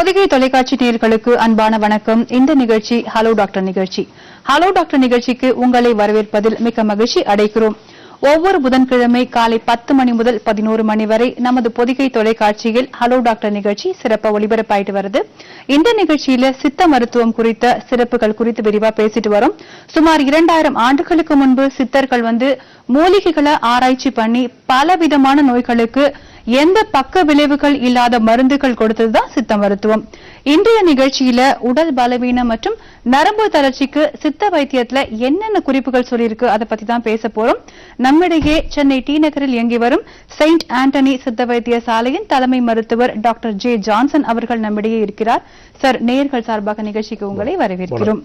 பொதிகை தொலைக்காட்சி நேயர்களுக்கு அன்பான வணக்கம். இந்த நிகழ்ச்சி ஹலோ டாக்டர் நிகழ்ச்சி. ஹலோ டாக்டர் நிகழ்ச்சிக்கு உங்களை வரவேற்பதில் மிக்க மகிழ்ச்சி அடைகிறோம். ஒவ்வொரு புதன்கிழமை காலை 10 மணி முதல் 11 மணி வரை நமது பொதிகை தொலைக்காட்சியில் ஹலோ டாக்டர் நிகழ்ச்சி சிறப்பா ஒளிபரப்பாயிட்டு வருது. இந்த நிகழ்ச்சியில சித்த மருத்துவம் குறித்த சிறப்புகள் குறித்து விரிவா பேசிட்டு வரோம். சுமார் 2000 ஆண்டுகளுக்கு முன்பு சித்தர்கள் மூலிகைகளை ஆராய்ச்சி பண்ணி பலவிதமான நோய்களுக்கு எந்த பக்க விளைவுகள் இல்லாத மருந்துகள் கொடுத்ததுதான் சித்த மருத்துவம். இன்றைய நிகழ்ச்சியில உடல் பலவீனம் மற்றும் நரம்பு தளர்ச்சிக்கு சித்த வைத்தியத்துல என்னென்ன குறிப்புகள் சொல்லியிருக்கு அதை பத்தி தான் பேச போறோம். நம்மிடையே சென்னை டி நகரில் இயங்கி வரும் செயின்ட் ஆண்டனி சித்த வைத்திய சாலையின் தலைமை மருத்துவர் டாக்டர் ஜே ஜான்சன் அவர்கள் நம்மிடையே இருக்கிறார். சார், நேயர்கள் சார்பாக நிகழ்ச்சிக்கு உங்களை வரவேற்கிறோம்.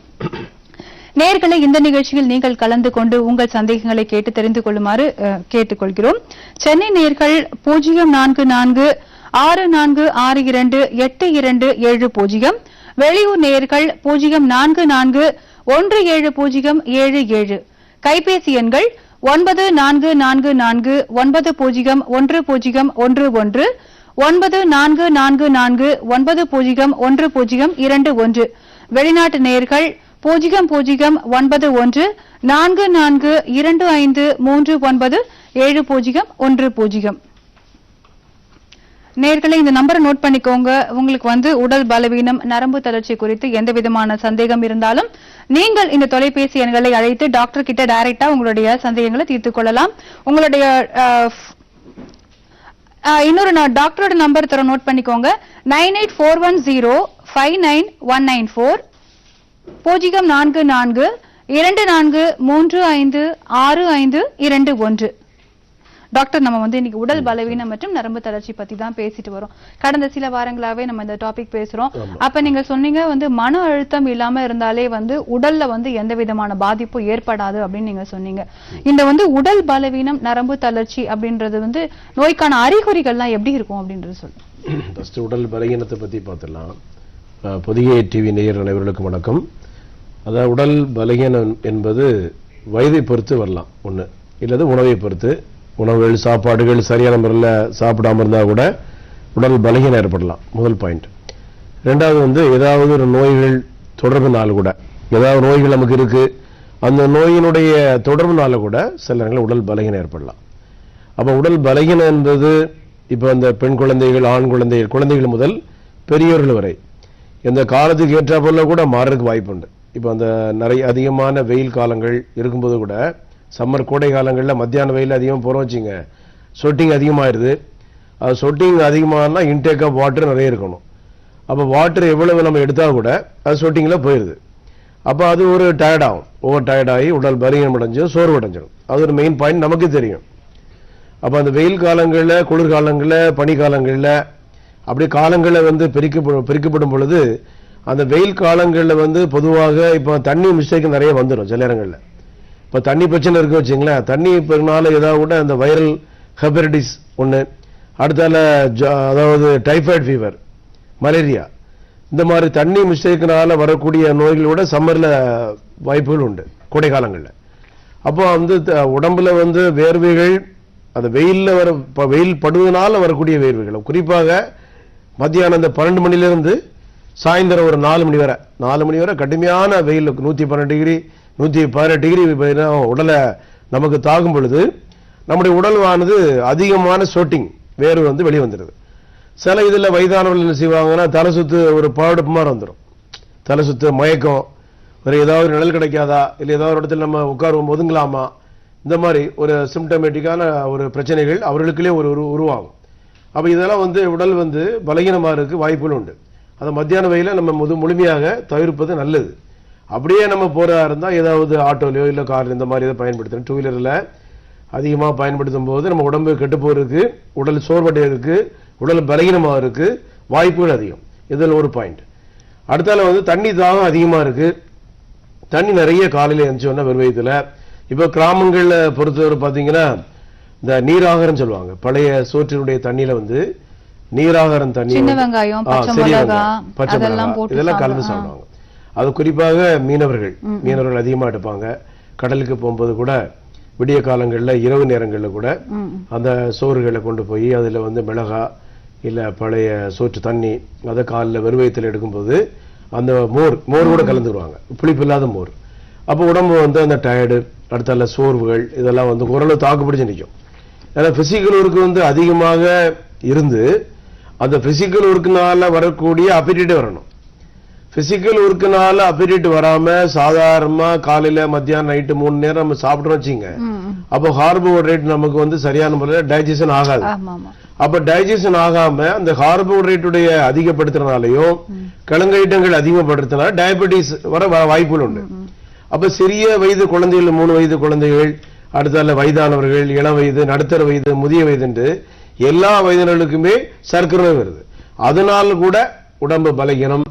நேயர்களை, இந்த நிகழ்ச்சியில் நீங்கள் கலந்து கொண்டு உங்கள் சந்தேகங்களை கேட்டு தெரிந்து கொள்ளுமாறு கேட்டுக்கொள்கிறோம். சென்னை நேயர்கள் 0446462827, வெளியூர் நேயர்கள் 04417077, கைபேசி எண்கள் 9444901011, 9444901021, வெளிநாட்டு நேயர்கள் 009144253970. நேயர்களே, இந்த நம்பரை நோட் பண்ணிக்கோங்க. உங்களுக்கு உடல் பலவீனம், நரம்பு தளர்ச்சி குறித்து எந்த விதமான சந்தேகம் இருந்தாலும் நீங்கள் இந்த தொலைபேசி எண்களை அழைத்து டாக்டர் கிட்ட டைரக்டா உங்களுடைய சந்தேகங்களை தீர்த்துக் கொள்ளலாம். உங்களுடைய இன்னொரு டாக்டரோட நம்பர் தர நோட் பண்ணிக்கோங்க. 9841059194, 0442435651. டாக்டர், நம்ம இன்னைக்கு உடல் பலவீனம் மற்றும் நரம்பு தளர்ச்சி பத்தி தான் பேசிட்டு வரோம். கடந்த சில வாரங்களாவே நம்ம இந்த டாபிக் பேசுறோம். அப்ப நீங்க சொன்னீங்க மன அழுத்தம் இல்லாம இருந்தாலே உடல்ல எந்த விதமான பாதிப்பும் ஏற்படாது அப்படின்னு நீங்க சொன்னீங்க. இந்த உடல் பலவீனம், நரம்பு தளர்ச்சி அப்படின்றது நோய்க்கான அறிகுறிகள்லாம் எப்படி இருக்கும் அப்படின்றது சொல்லுங்க. உடல் பலவீனத்தை பத்தி பார்த்துடலாம். பொதிகை டிவி நேயர் அனைவர்களுக்கு வணக்கம். அதாவது உடல் பலகீனம் என்பது வயதை பொறுத்து வரலாம். ஒண்ணு இல்லது உணவை பொறுத்து, உணவுகள் சாப்பாடுகள் சரியான முறையில் சாப்பிடாம இருந்தா கூட உடல் பலகீனம் ஏற்படலாம். முதல் பாயிண்ட். ரெண்டாவது ஏதாவது ஒரு நோய்கள் தொடர்புனால கூட, ஏதாவது நோய்கள் நமக்கு இருக்கு, அந்த நோயினுடைய தொடர்புனால கூட சில நேரங்களில் உடல் பலகீனம் ஏற்படலாம். அப்ப உடல் பலகீனம் என்பது இப்ப அந்த பெண் குழந்தைகள், ஆண் குழந்தைகள் முதல் பெரியவர்கள் வரை இந்த காலத்துக்கு ஏற்ற போல கூட மாறுறதுக்கு வாய்ப்பு உண்டு. இப்ப அந்த நிறைய அதிகமான வெயில் காலங்கள் இருக்கும்போது கூட, சம்மர் கோடை காலங்களில் மத்தியான வெயில் அதிகமாக போகிறோம் வச்சுங்க, சொட்டிங் அதிகமாகிடுது. அது சொட்டிங் அதிகமாகனா இன்டேக் ஆஃப் வாட்டர் நிறைய இருக்கணும். அப்போ வாட்டர் எவ்வளவு நம்ம எடுத்தால் கூட அது சொட்டிங்கில் போயிடுது. அப்போ அது ஒரு டயர்டாகும், ஓவர் டயர்டாகி உடல் பலகீனம் அடைஞ்சு சோர்வடைஞ்சிடும். அது ஒரு மெயின் பாயிண்ட் நமக்கு தெரியும். அப்போ அந்த வெயில் காலங்களில், குளிர்காலங்களில், பனிக்காலங்களில், அப்படி காலங்களில் பிரிக்கப்படும் பொழுது அந்த வெயில் காலங்களில் பொதுவாக இப்போ தண்ணி மிஸ்டேக் நிறைய வந்துடும் சில நேரங்களில். இப்போ தண்ணி பிரச்சனை இருக்கு வச்சுங்களேன், தண்ணி பெருனால ஏதாவது கூட அந்த வைரல் ஹெப்படைட்டிஸ் ஒன்று, அடுத்தால அதாவது டைஃபாய்டு ஃபீவர், மலேரியா, இந்த மாதிரி தண்ணி மிஸ்டேக்கினால வரக்கூடிய நோய்களோட சம்மரில் வாய்ப்புகள் உண்டு கோடை காலங்களில். அப்போ உடம்புல வேர்வைகள், அந்த வெயிலில் வெயில் படுவதனால வரக்கூடிய வேர்வைகள், குறிப்பாக மத்தியானம் அந்த 12 மணிலிருந்து சாயந்தரம் ஒரு 4 மணி வரை கடுமையான வெயிலுக்கு 112 டிகிரி 118 டிகிரி உடலை நமக்கு தாகும் பொழுது நம்முடைய உடலானது அதிகமான சோட்டிங் வேர்வை வெளியே வந்துடுது. சில இதில் வயதானவர்கள் என்ன செய்வாங்கன்னா, தலை சுத்து ஒரு பாடுப்பு மாதிரி வந்துடும். தலை சுத்து, மயக்கம், வேறு ஏதாவது நிழல் கிடைக்காதா, இல்லை ஏதாவது ஒரு இடத்துல நம்ம உட்காருவோம் ஒதுங்கலாமா, இந்த மாதிரி ஒரு சிம்டமேட்டிக்கான ஒரு பிரச்சனைகள் அவர்களுக்குள்ளே உருவாகும். அப்போ இதெல்லாம் உடல் பலகீனமாக இருக்க வாய்ப்புகள் உண்டு. அந்த மத்தியான வெயில நம்ம முழுமையாக தவிர்ப்பது நல்லது. அப்படியே நம்ம போறதா இருந்தால் ஏதாவது ஆட்டோலையோ இல்லை கார்ல இந்த மாதிரி எதாவது பயன்படுத்தணும். 2 வீலரில் அதிகமாக பயன்படுத்தும் போது நம்ம உடம்பு கெட்டு போறதுக்கு, உடல் சோர்வடைறதுக்கு, உடல் பலகீனமாக இருக்கு வாய்ப்புகள் அதிகம். இதில் ஒரு பாயிண்ட். அடுத்தால தண்ணி தாகம் அதிகமாக இருக்கு. தண்ணி நிறைய காலையில் எழுந்துச்சோன்னா வெறுவயத்தில். இப்போ கிராமங்களில் பொறுத்தவரை பார்த்தீங்கன்னா இந்த நீராகாரம் சொல்லுவாங்க. பழைய சோற்றினுடைய தண்ணியில நீராகாரம் தண்ணி, சின்ன வெங்காயம், பச்சை மிளகாய் இதெல்லாம் கலந்து சாப்பிடுவாங்க. அது குறிப்பாக மீனவர்கள் அதிகமா எடுப்பாங்க. கடலுக்கு போகும்போது கூட விடிய காலங்களில், இரவு நேரங்களில் கூட அந்த சோறுகளை கொண்டு போய் அதில் மிளகா, இல்ல பழைய சோற்று தண்ணி அதை காலில் வெறுவயத்தில் எடுக்கும்போது அந்த மோர் கூட கலந்துருவாங்க, புளிப்பு இல்லாத மோர். அப்போ உடம்பு வந்து அந்த டயர்டு, அடுத்தால சோர்வுகள் இதெல்லாம் வந்து ஓரளவு தாக்குப்பிடிச்சு நிற்கும். ஏன்னா பிசிக்கல் ஒர்க்கு வந்து அதிகமாக இருந்து அந்த பிசிக்கல் ஒர்க்குனால வரக்கூடிய அப்பிடைட் வரணும். பிசிக்கல் ஒர்க்குனால அப்பிடைட் வராம சாதாரணமா காலையில மத்தியானம் நைட்டு 3 நேரம் நம்ம சாப்பிட்டோம் வச்சுங்க, அப்போ கார்போஹைட்ரேட் நமக்கு வந்து சரியான முறையில் டைஜஷன் ஆகாது. அப்ப டைஜஷன் ஆகாம அந்த கார்போஹைட்ரேட்டுடைய அதிகப்படுத்துறதுனாலையும் கிழங்கு ஐட்டங்கள் அதிகப்படுத்துறதுனால டயபெட்டிஸ் வர வாய்ப்புகள் உண்டு. அப்ப சிறிய வயது குழந்தைகள், 3 வயது குழந்தைகள், அடுத்தால வயதானவர்கள், இளம் வயது, நடுத்தர வயது, முதிய வயது என்று எல்லா வயதினர்களுக்குமே சர்க்கரை வருது. அதனால கூட உடம்பு பலகீனம்,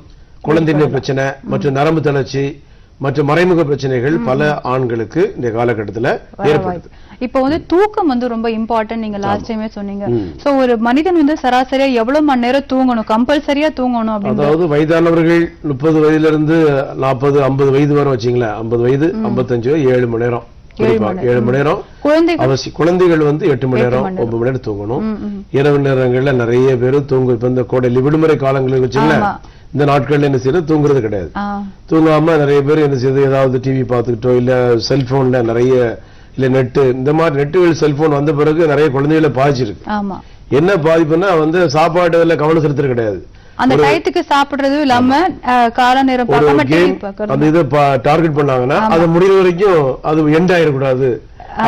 குழந்தை பிரச்சனை மற்றும் நரம்பு தளர்ச்சி மற்றும் மறைமுக பிரச்சனைகள் பல ஆண்களுக்கு இந்த காலகட்டத்தில் ஏற்படுது. இப்போ வந்து தூக்கம் வந்து ரொம்ப இம்பார்ட்டன்ட், நீங்க லாஸ்ட் டைமே சொன்னீங்க. சோ ஒரு மனிதன் வந்து சராசரியா எவ்வளவு மணி நேரம் தூங்கணும், கம்பல்சரியா தூங்கணும் அப்படின்னு? அதாவது வயதானவர்கள் 30 வயதிலிருந்து 40 50 வயது வரை வச்சீங்களா, 50 வயது 55 7 மணி நேரம் 7 மணி நேரம் அவசியம். குழந்தைகள் வந்து 8 மணி நேரம் 9 மணி நேரம் தூங்கணும். இரவு நேரங்கள்ல நிறைய பேர் தூங்கும். இப்ப இந்த கோடை விடுமுறை காலங்களுக்கு வச்சுங்களேன், இந்த நாட்கள்ல என்ன செய்யறது, தூங்குறது கிடையாது. தூங்காம நிறைய பேர் என்ன செய்யுது, ஏதாவது டிவி பார்த்துக்கிட்டோ இல்ல செல்போன்ல நிறைய இல்ல நெட்டு, இந்த மாதிரி நெட்டுகள் செல்போன் வந்த பிறகு நிறைய குழந்தைகளை பாதிச்சிருக்கு. என்ன பாதிப்புன்னா வந்து சாப்பாடுல கவனம் செலுத்துறது கிடையாது. அந்த டயத்துக்கு சாப்பிடுறதும் இல்லாம கால நேரம் பார்க்காம டிவி பார்க்கறது, அந்த இத டார்கெட் பண்ணாங்கன்னா அது முடியற வரைக்கும் அது எண்ட் ஆயிடக்கூடாது,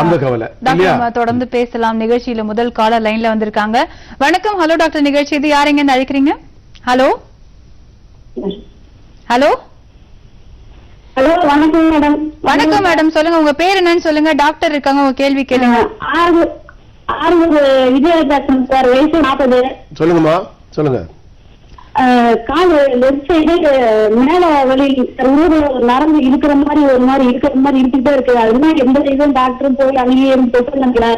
அந்த கவலை. டாக்டர் தொடர்ந்து பேசலாம். நிகழ்ச்சியில முதல் காலர் லைன்ல வந்திருக்காங்க. வணக்கம். ஹலோ டாக்டர் நிகழ்ச்சி, இது யாரெங்க அழைக்கிறீங்க? ஹலோ ஹலோ ஹலோ, வணக்கம் மேடம். வணக்கம் மேடம், சொல்லுங்க உங்க பேர் என்னன்னு சொல்லுங்க. டாக்டர் இருக்காங்க, உங்க கேள்வி கேளுங்க. வயசு 40. சொல்லுங்கம்மா, சொல்லுங்க. கால் லெஃப்ட் சைடு மேல வலி, நரம்பு இருக்கிற மாதிரி ஒரு மாதிரி இருக்கிட்டே இருக்கு. அதுனா எந்த இதுவும் டாக்டரும் போய் அங்கேயும் தொட்டு,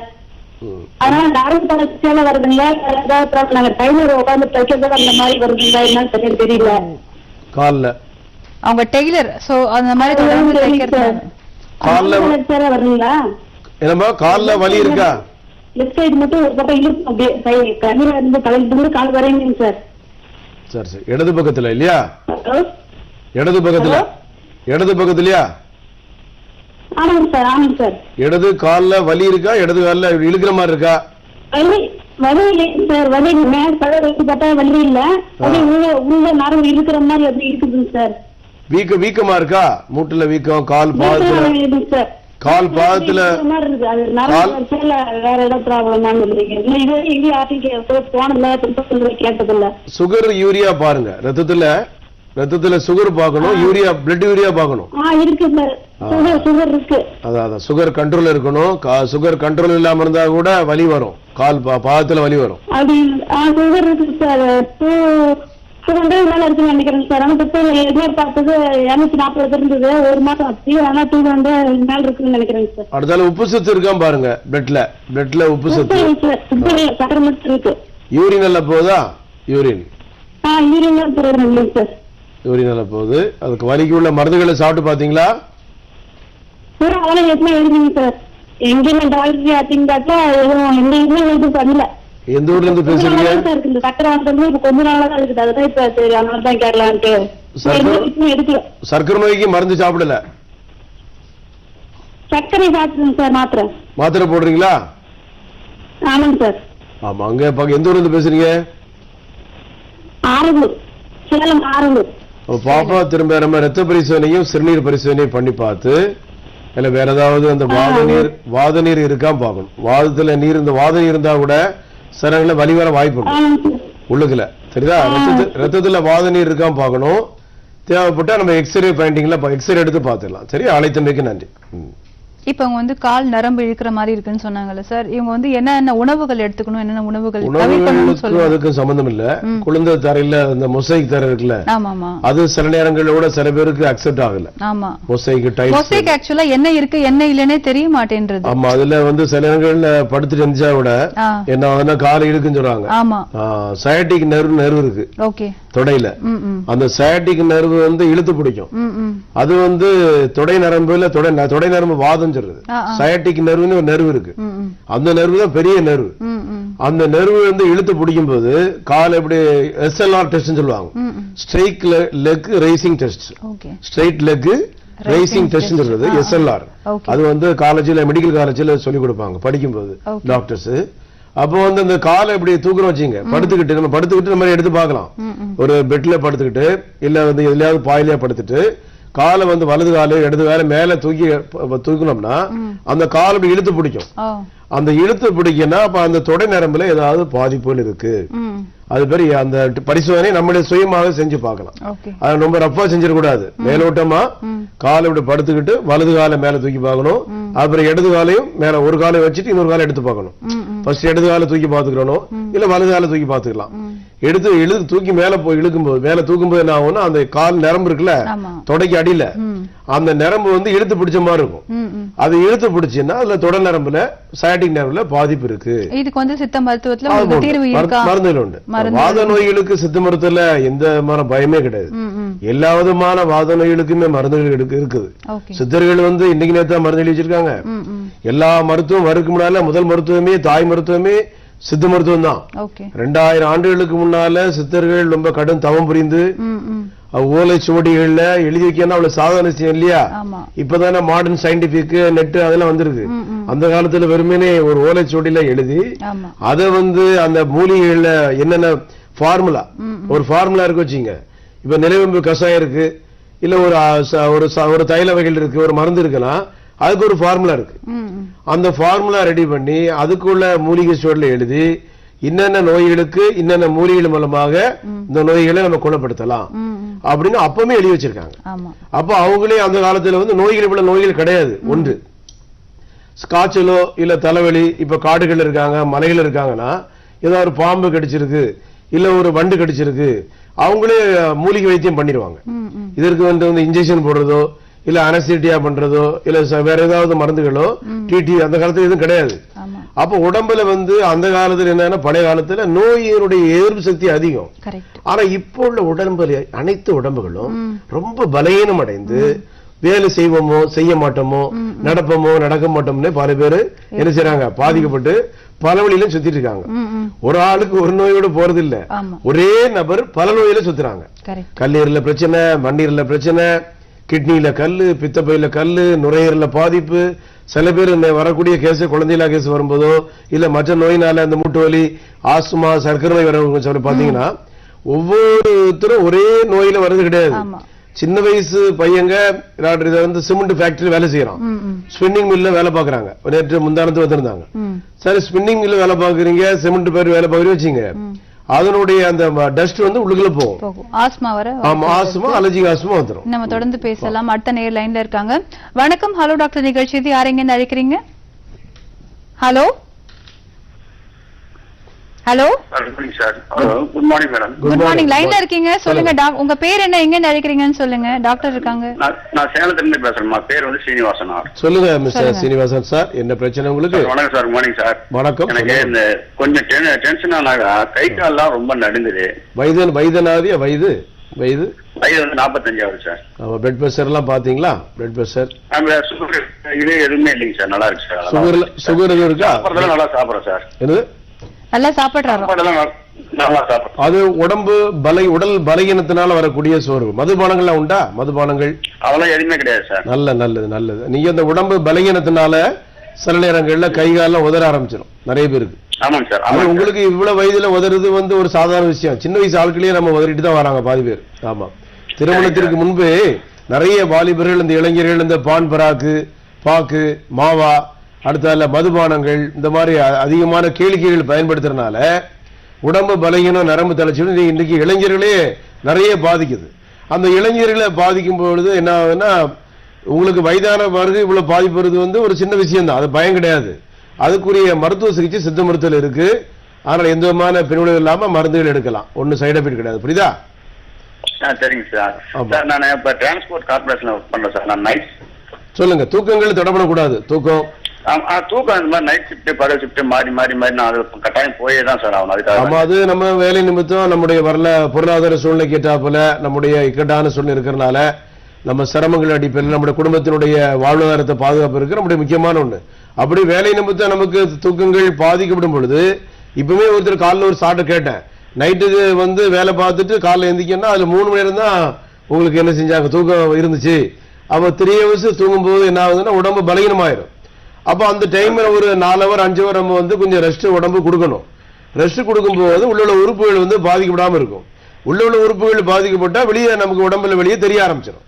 அதனால நரம்பு தளர்ச்சியால வருதுங்களா, ஏதாவது நாங்க டைலர் உட்காந்து தைக்கிறதா அந்த மாதிரி வருதுங்களா என்னன்னு சரியா தெரியல. கால்ல அவங்க டெய்லர், சோ அந்த மாதிரி தொடர்ந்து தைக்கிறது கால்ல வருதுங்களா? என்னம்மா கால்ல வலி இருக்கா? லெஃப்ட் சைடு மட்டும் ஒரு பக்கம் இழுக்கும், அப்படியே கண்ணீர் இருந்து கலைந்து கால் வரையுங்க சார். சரி சரி, இடது பக்கத்துல இல்லையா? இடது பக்கத்துல, இடது பக்கத்துலயா? ஆமாங்க சார், ஆமாங்க சார். இடது கால்ல வலி இருக்கா? இடது கால்ல இழுக்கிற மாதிரி இருக்கா? வலி இல்லைங்க சார், வலி மேல தலை வச்சு பார்த்தா வலி இல்ல, உள்ள நரம்பு இருக்கிற மாதிரி அப்படி இருக்குதுங்க சார். வீக்கமா இருக்கா? மூட்டுல வீக்கம், கால் பாதத்துல, கால் பாதத்துல வேற ஏதாவது ப்ராப்ளம் கேட்டதில்ல. சுகர் யூரியா பாருங்க, ரத்தத்துல சுகர் பார்க்கணும், யூரியா பிளட் யூரியா பார்க்கணும். இருக்கு சார், சுகர் இருக்கு. அதான் சுகர் கண்ட்ரோல் இருக்கணும். சுகர் கண்ட்ரோல் இல்லாம இருந்தா கூட வலி வரும், கால் பாதத்துல வலி வரும். அப்படி சுகர் இருக்கு சார், 200 மேல இருக்குன்னு நினைக்கிறேன் சார். ஆனா எதிர்பார்த்து பார்த்தது 240 இருந்தது, ஒரு மாசம் ஆச்சு. ஆனா 200 மேல இருக்குன்னு நினைக்கிறேன் சார். அடுத்தால உப்பு சத்து இருக்கா பாருங்க, பிளட்ல உப்பு சத்து சக்கரை மட்டும் இருக்கு. யூரின் எல்லாம் போகுதா? யூரின் சார், யூரின் எல்லாம் போகுது. அதுக்கு வலிக்கு உள்ள மருந்துகளை சாப்பிட்டு பாத்தீங்களா? அதெல்லாம் எதுவுமே எழுதுங்க சார். எங்கேயுமே டாக்டர் அப்படின்னாக்கா எந்த இதுவுமே எழுதி பண்ணல. எந்த ஊர்ல இருந்து பேசுறீங்க? சக்கரை வந்து இப்ப கொஞ்ச நாளா தான் இருக்குது, அதுதான் இப்ப சரி அதனாலதான் கேட்கலான்ட்டு. சர்க்கரை நோய்க்கு மருந்து சாப்பிடல? சர்க்கரை சாப்பிடுங்க சார், மாத்திரை போடுறீங்களா? ஆமாங்க சார். ஆமா, அங்க எந்த ஊர்ல இருந்து பேசுறீங்க? ஆரம்பூர், சேலம் ஆரம்பூர். பாப்பா திரும்ப நம்ம ரத்த பரிசோதனையும் சிறுநீர் பரிசோதனையும் பண்ணி பார்த்து இல்ல வேற ஏதாவது அந்த வாத நீர் இருக்கா பாக்கணும். வாதத்துல நீர், இந்த வாத நீர் இருந்தா கூட சில வலி வர வாய்ப்பு உள்ளுக்குல, சரிதா? ரத்தத்துல வாத நீர் இருக்கா பாக்கணும். தேவைப்பட்டா நம்ம எக்ஸ்ரே பெயிண்டிங்ல எக்ஸ்ரே எடுத்து பாத்துக்கலாம். சரி, அழைத்தமைக்கு நன்றி. இப்ப அவங்க வந்து கால் நரம்பு இழுக்கிற மாதிரி இருக்குன்னு சொன்னாங்கல்ல சார், இவங்க வந்து என்னென்ன உணவுகள் எடுத்துக்கணும், என்னென்ன உணவுகள் தவிர்க்கணும்? அதுக்கு சம்பந்தம் இல்ல. குழந்தை தரையில அந்த மொசைக் தரை இருக்குல்ல, அது சில நேரங்களோட சில பேருக்கு அக்செப்ட் ஆகல. மொசைக் ஆக்சுவலா என்ன இருக்கு என்ன இல்லன்னே தெரிய மாட்டேன்றது. ஆமா, அதுல வந்து சில நேரங்கள்ல படுத்துட்டு இருந்துச்சா கூட என்ன ஆகுதுன்னா கால் இழுக்குன்னு சொல்றாங்க. சயாட்டிக் நர்வ் இருக்கு தொடையில, அந்த சயாட்டிக் நர்வ் வந்து இழுத்து பிடிக்கும். அது வந்து தொடை நரம்புல தொடை நரம்பு வாதம் சொல்றது. சயாட்டிக் நர்வ்னு ஒரு நர்வ் இருக்கு, அந்த நர்வ் தான் பெரிய நர்வ். அந்த நெர்வு வந்து இழுத்து பிடிக்கும் போது கால் எப்படி SLR டெஸ்ட் சொல்லுவாங்க, straight leg raising test. Straight leg raising test சொல்றது SLR. அது வந்து காலேஜ்ல மெடிக்கல் காலேஜ்ல சொல்லி கொடுப்பாங்க படிக்கும்போது டாக்டர்ஸ். அப்போ வந்து அந்த காலை இப்படி தூக்குறோம் வச்சுங்க, படுத்துக்கிட்டு இந்த மாதிரி எடுத்து பார்க்கலாம். ஒரு பெட்ல படுத்துக்கிட்டு இல்ல வந்து எதுலயாவது பாயிலையா படுத்துட்டு காலை வந்து வலது காலு இடது கால மேல தூக்கணும்னா அந்த கால் இப்படி இழுத்து பிடிக்கும். அந்த இழுத்து பிடிக்குன்னா அப்ப அந்த தொடை நரம்புல ஏதாவது பாதிப்புகள் இருக்கு. அது பேர் அந்த பரிசோதனை நம்மளுடைய சுயமாக செஞ்சு பார்க்கலாம். அது ரொம்ப ரஃபா செஞ்சிடக்கூடாது. மேலோட்டமா காலை இப்படி படுத்துக்கிட்டு வலது காலை மேல தூக்கி பார்க்கணும். அப்புறம் இடது காலையும் மேல ஒரு காலை வச்சுட்டு இன்னொரு காலை எடுத்து பார்க்கணும். ஃபர்ஸ்ட் இடது காலை தூக்கி பார்த்துக்கணும், இல்ல வலது காலை தூக்கி பார்த்துக்கலாம். எடுத்து தூக்கி மேல போய் இழுக்கும்போது மேல தூக்கும்போது என்ன ஆகும்னா அந்த கால் நரம்பு இருக்குல்ல தொடைக்கு அடியில அந்த நரம்பு வந்து இழுத்து பிடிச்ச மாதிரி இருக்கும். அது இழுத்து பிடிச்சுன்னா அதுல தொடர் நரம்புல சயாட்டிக் நரம்புல பாதிப்பு இருக்கு. இதுக்கு வந்து சித்த மருத்துவத்துல தீர்வு இருக்கா? மருந்துகள் உண்டு. வாத நோய்களுக்கு சித்த மருத்துவத்துல எந்த மாதிரி பயமே கிடையாது. எல்லா விதமான வாத நோய்களுக்குமே மருந்துகள் இருக்குது. சித்தர்கள் வந்து இன்னைக்கு நேரத்தான் மருந்து எழுதி வச்சிருக்காங்க. எல்லா மருத்துவம் வரக்கு முன்னால முதல் மருத்துவமே தாய் மருத்துவமே சித்த மருத்துவம் தான். 2000 ஆண்டுகளுக்கு முன்னால சித்தர்கள் ரொம்ப கடும் தவம் புரிந்து ஓலை சுவடிகள்ல எழுதி வைக்கணும் அவ்வளவு சாதாரண விஷயம் இல்லையா? இப்பதானே மாடர்ன் சயின்டிபிக் நெட் அதெல்லாம் வந்திருக்கு. அந்த காலத்துல வெறுமனே ஒரு ஓலை சுவடியில எழுதி அதை வந்து அந்த மூலிகைகள்ல என்னென்ன ஃபார்முலா ஒரு ஃபார்முலா இருக்கு வச்சுங்க. இப்ப நிலவேம்பு கஷாயம் இருக்கு, இல்ல ஒரு தைல வகைகள் இருக்கு, ஒரு மருந்து இருக்குன்னா அதுக்கு ஒரு ஃபார்முலா இருக்கு. அந்த ஃபார்முலா ரெடி பண்ணி அதுக்குள்ள மூலிகை சுவடில எழுதி இன்னென்ன நோய்களுக்கு இன்னென்ன மூலிகைகள் மூலமாக இந்த நோய்களை நம்ம குணப்படுத்தலாம் அப்படின்னு அப்பவுமே எழுதி வச்சிருக்காங்க. அப்ப அவங்களே அந்த காலத்துல வந்து நோய்கள் இவ்வளவு நோய்கள் கிடையாது. ஒன்று காய்ச்சலோ இல்ல தலைவலி, இப்ப காடுகள் இருக்காங்க மலைகள் இருக்காங்கன்னா ஏதாவது ஒரு பாம்பு கடிச்சிருக்கு இல்ல ஒரு வண்டு கடிச்சிருக்கு அவங்களே மூலிகை வைத்தியம் பண்ணிடுவாங்க. இதற்கு வந்து இன்ஜெக்ஷன் போடுறதோ இல்ல அனஸ்தீசியா பண்றதோ இல்ல வேற ஏதாவது மருந்துகளோ டிடி அந்த காலத்துல எதுவும் கிடையாது. அப்ப உடம்புல வந்து அந்த காலத்துல என்னன்னா பழைய காலத்துல நோயினுடைய எதிர்ப்பு சக்தி அதிகம். ஆனா இப்போ உள்ள உடம்புல அனைத்து உடம்புகளும் ரொம்ப பலவீனம் அடைந்து வேலை செய்வோமோ செய்ய மாட்டோமோ நடப்போமோ நடக்க மாட்டோம்னு பல பேரு என்ன செய்றாங்க பாதிக்கப்பட்டு பல வழியிலும் சுத்திட்டு இருக்காங்க. ஒரு ஆளுக்கு ஒரு நோயோட போறது இல்ல, ஒரே நபர் பல நோயில சுத்துறாங்க. கல்லீரல பிரச்சனை, மண்ணீரல பிரச்சனை, கிட்னில கல்லு, பித்தப்பையில கல்லு, நுரையீரல பாதிப்பு. சில பேர் வரக்கூடிய கேஸ் குழந்தையிலா கேஸ் வரும்போதோ இல்ல மற்ற நோயினால அந்த மூட்டு வலி, ஆஸ்துமா, சர்க்கரை நோய் வரவங்க பாத்தீங்கன்னா ஒவ்வொருத்தரும் ஒரே நோயில வர்றது கிடையாது. சின்ன வயசு பையங்க இதை வந்து சிமெண்ட் ஃபேக்டரி வேலை செய்யறான், ஸ்பின்னிங் மில்ல வேலை பாக்குறாங்க. நேற்று முந்தானத்து வந்திருந்தாங்க. சரி ஸ்பின்னிங் மில்ல வேலை பாக்குறீங்க, சிமெண்ட் பேர் வேலை பாக்குறீங்க வச்சுங்க, அதனுடைய அந்த டஸ்ட் வந்து உள்ளுக்குள்ள போகும். ஆஸ்மா வர ஆஸ்மா அலர்ஜிக் ஆஸ்மா வந்துரும். நம்ம தொடர்ந்து பேசலாம். அடுத்த நேர் லைன்ல இருக்காங்க. வணக்கம். ஹலோ டாக்டர் நிகழ்ச்சி இது யாரெங்க அழைக்கிறீங்க? Hello hello good morning madam. Good morning. லைன்ல இருக்கீங்க, சொல்லுங்க. உங்க பேர் என்ன, எங்க அழைக்கிறீங்கன்னு சொல்லுங்க. டாக்டர் இருக்காங்க. நான் சேலத்துல இருந்து பேசுறேன். பேர் வந்து ஸ்ரீனிவாசன். சொல்லுங்க மிஸ்டர் ஸ்ரீனிவாசன் சார், என்ன பிரச்சனை உங்களுக்கு? வணக்கம் சார். Morning sir. வணக்கம். எனக்கு இந்த கொஞ்சம் டென்ஷன் ஆனாக கை கால்லாம் ரொம்ப நடுங்குது. வயதனாதிய வயது வயது வந்து 45 சார். பிளட் பிரஷர் எல்லாம் பாத்தீங்களா? பிளட் பிரஷர் சுகர் இது எதுவுமே இல்லைங்க சார். நல்லா இருக்கு சார். சுகர் எதுவும் இருக்கா? நல்லா சாப்பிடுறேன் சார். என்னது நல்லா சாப்பிடுறாரு? அது உடல் பலகீனத்தினால வரக்கூடிய சோர்வு. மதுபானங்கள்லாம் உண்டா? மதுபானங்கள் அதெல்லாம் எதுவுமே கிடையாது சார். நல்லது. நீங்க அந்த உடம்பு பலகீனத்தினால சில நேரங்கள்ல கை காலம் உதற ஆரம்பிச்சிடும் நிறைய பேருக்கு. ஆமாங்க சார். உங்களுக்கு இவ்வளவு வயதுல உதறது வந்து ஒரு சாதாரண விஷயம். சின்ன வயசு ஆட்களையே நம்ம உதறிட்டு தான் வராங்க பாதி பேர். ஆமா, திருமணத்திற்கு முன்பு நிறைய வாலிபர்கள் இந்த இளைஞர்கள் இந்த பான் பராக்கு, பாக்கு, மாவா, அடுத்தால மதுபானங்கள் இந்த மாதிரி அதிகமான கேளிக்கைகள் பயன்படுத்துறதுனால உடம்பு பலகீனம், நரம்பு தளர்ச்சி இன்னைக்கு இளைஞர்களே நிறைய பாதிக்குது. அந்த இளைஞர்களை பாதிக்கும் பொழுது என்ன ஆகுதுன்னா உங்களுக்கு வயதான பிறகு இவ்வளவு பாதிப்பு வருது வந்து ஒரு சின்ன விஷயம் தான், அது பயம் கிடையாது. அதுக்குரிய மருத்துவ சிகிச்சை சித்த மருத்துவத்தில் இருக்கு. ஆனால் எந்த விதமான பின்விளைவு இல்லாம மருந்துகள் எடுக்கலாம், ஒன்னும் சைடு எஃபெக்ட் கிடையாது. புரியுதா? சரிங்க சார். சார் நான் இப்ப டிரான்ஸ்போர்ட் கார்பரேஷன்ல ஒர்க் பண்றேன் சார். நான் நைட் சொல்லுங்க. தூக்கங்கள் தடப்படக்கூடாது. தூக்கம் இந்த மாதிரி நைட் ஷிஃப்ட் பகல் ஷிஃப்ட் மாறி நான் அது கட்டாயம் போயே தான் சார் ஆகணும். அதுக்காக அது நம்ம வேலை நிமித்தம் நம்முடைய பொருளாதார சூழ்நிலைக்கு ஏற்றாப்புல நம்முடைய இக்கட்டான சூழ்நிலை இருக்கிறதுனால நம்ம சிரமங்கள் அடிப்படையில் நம்முடைய குடும்பத்தினுடைய வாழ்வாதாரத்தை பாதுகாப்பு இருக்கு நம்முடைய முக்கியமான ஒண்ணு. அப்படி வேலை நிமித்தம் நமக்கு தூக்கங்கள் பாதிக்கப்படும் பொழுது இப்பவே ஒருத்தர் காலைல ஒரு சாட்டை கேட்டேன், நைட்டுக்கு வந்து வேலை பார்த்துட்டு காலைல எந்திக்கன்னா அதுல 3 மணி நேரம் தான் உங்களுக்கு என்ன செஞ்சாங்க தூக்கம் இருந்துச்சு. அப்ப 3 hours தூங்கும் போது என்ன ஆகுதுன்னா உடம்பு பலகீனமாயிரும். அப்ப அந்த டைம்ல ஒரு 4 hour 5 hour நம்ம வந்து கொஞ்சம் ரெஸ்ட் உடம்பு கொடுக்கணும். ரெஸ்ட் கொடுக்கும்போது உள்ள உறுப்புகள் வந்து பாதிக்கப்படாம இருக்கும். உள்ள உறுப்புகள் பாதிக்கப்பட்டா வெளியே நமக்கு உடம்புல வெளியே தெரிய ஆரம்பிச்சிடும்.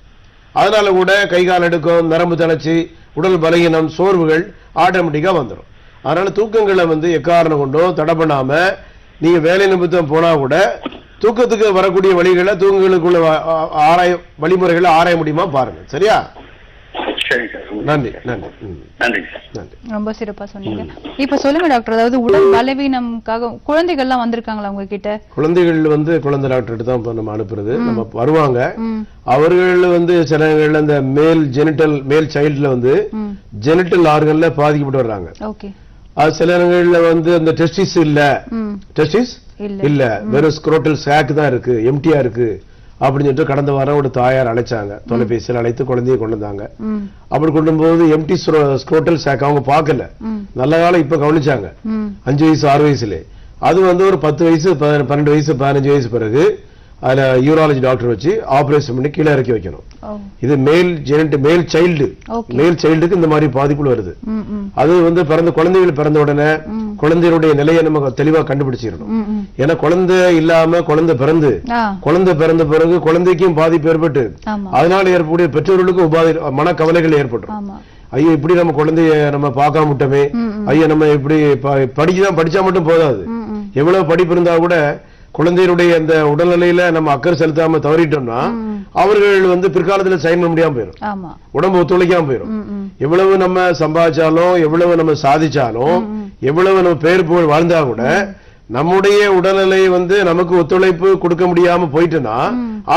அதனால கூட கை கால் எடுக்கும், நரம்பு தளர்ச்சி, உடல் பலகீனம், சோர்வுகள் ஆட்டோமேட்டிக்கா வந்துடும். அதனால தூக்கங்களை வந்து எக்காரணம் கொண்டும் தடை பண்ணாம நீங்க வேலை நிமித்தம் போனா கூட தூக்கத்துக்கு வரக்கூடிய வழிகளை தூக்கங்களுக்குள்ள வழிமுறைகளை ஆராய முடியுமா பாருங்க. சரியா? நன்றி நன்றி நன்றி நன்றி. ரொம்ப சிறப்பா சொன்னீங்க. இப்ப சொல்லுங்க டாக்டர், அதாவது உடல் பலவீனம்காக குழந்தைகள் எல்லாம் வந்திருக்காங்களா உங்ககிட்ட? குழந்தைகள் வந்து குழந்தை டாக்டர் தான் நம்ம அனுப்புறது. நம்ம வருவாங்க, அவர்கள் வந்து சில நேரங்கள்ல இந்த மேல் சைல்ட்ல வந்து ஜெனிட்டல் ஆர்கன்ல பாதிக்கப்பட்டு வர்றாங்க. ஓகே. அது சில நேரங்கள்ல வந்து அந்த டெஸ்டிஸ் இல்ல வெறும் ஸ்க்ரோட்டல் சாக் தான் இருக்கு, எம்டியா இருக்கு அப்படின்னு சொல்லிட்டு கடந்த வாரம் ஒரு தாயார் அழைச்சாங்க, தொலைபேசியில் அழைத்து குழந்தையை கொண்டு வந்தாங்க. அப்படி கொண்டு போது எம்டி ஸ்க்ரோட்டல் சாக் அவங்க பார்க்கல, நல்ல காலம் இப்ப கவனிச்சாங்க 5 வயசு 6 வயசுல. அது வந்து ஒரு 10 வயசு 12 வயசு 15 வயசு பிறகு அதுல யூராலஜி டாக்டர் வச்சு ஆபரேஷன் பண்ணி கீழே இறக்கி வைக்கணும். இது மேல் சைல்டுக்கு இந்த மாதிரி பாதிப்புகள் வருது. அது வந்து குழந்தைகள் பிறந்த உடனே குழந்தையுடைய நிலையை நம்ம தெளிவா கண்டுபிடிச்சிடணும். ஏன்னா குழந்தை இல்லாம குழந்தை பிறந்த பிறகு குழந்தைக்கும் பாதிப்பு ஏற்பட்டு அதனால ஏற்படக்கூடிய பெற்றோர்களுக்கும் மனக்கவலைகள் ஏற்படும். ஐயோ இப்படி நம்ம குழந்தைய நம்ம பார்க்காம விட்டோமே, ஐயோ நம்ம இப்படி படிச்சா மட்டும் போதாது, எவ்வளவு படிப்பு இருந்தா கூட குழந்தையுடைய அந்த உடல்நிலையில நம்ம அக்கறை செலுத்தாம தவறிட்டோம்னா அவர்கள் வந்து பிற்காலத்துல சைன் பண்ண முடியாம போயிடும், உடம்பு ஒத்துழைக்காம போயிடும். எவ்வளவு நம்ம சம்பாதிச்சாலும் எவ்வளவு நம்ம சாதிச்சாலும் எவ்வளவு நம்ம பேர் புகழ் வாழ்ந்தா கூட நம்முடைய உடல்நிலை வந்து நமக்கு ஒத்துழைப்பு கொடுக்க முடியாம போயிட்டுனா